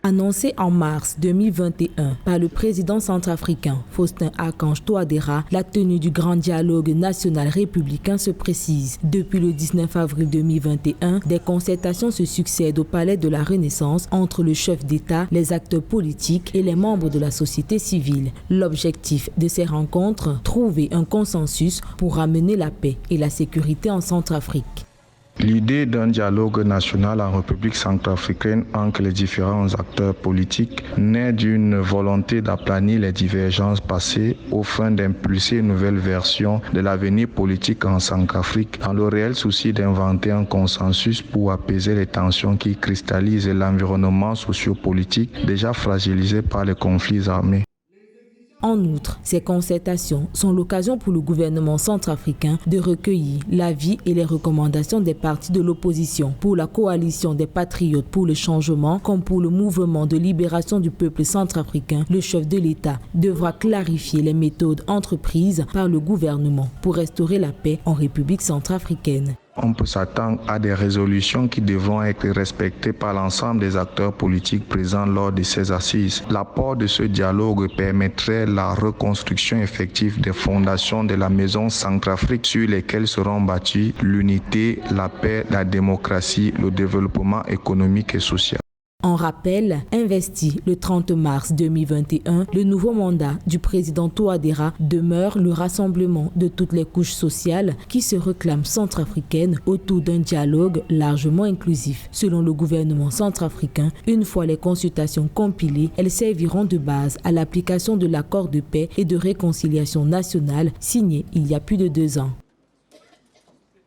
Annoncé en mars 2021 par le président centrafricain Faustin-Archange Touadéra, la tenue du grand dialogue national républicain se précise. Depuis le 19 avril 2021, des concertations se succèdent au Palais de la Renaissance entre le chef d'État, les acteurs politiques et les membres de la société civile. L'objectif de ces rencontres, trouver un consensus pour ramener la paix et la sécurité en Centrafrique. L'idée d'un dialogue national en République centrafricaine entre les différents acteurs politiques naît d'une volonté d'aplanir les divergences passées aux fins d'impulser une nouvelle version de l'avenir politique en Centrafrique, dans le réel souci d'inventer un consensus pour apaiser les tensions qui cristallisent l'environnement sociopolitique déjà fragilisé par les conflits armés. En outre, ces concertations sont l'occasion pour le gouvernement centrafricain de recueillir l'avis et les recommandations des partis de l'opposition. Pour la coalition des patriotes pour le changement, comme pour le mouvement de libération du peuple centrafricain, le chef de l'État devra clarifier les méthodes entreprises par le gouvernement pour restaurer la paix en République centrafricaine. On peut s'attendre à des résolutions qui devront être respectées par l'ensemble des acteurs politiques présents lors de ces assises. L'apport de ce dialogue permettrait la reconstruction effective des fondations de la maison Centrafrique sur lesquelles seront bâties l'unité, la paix, la démocratie, le développement économique et social. En rappel, investi le 30 mars 2021, le nouveau mandat du président Touadéra demeure le rassemblement de toutes les couches sociales qui se réclament centrafricaines autour d'un dialogue largement inclusif. Selon le gouvernement centrafricain, une fois les consultations compilées, elles serviront de base à l'application de l'accord de paix et de réconciliation nationale signé il y a plus de 2 ans.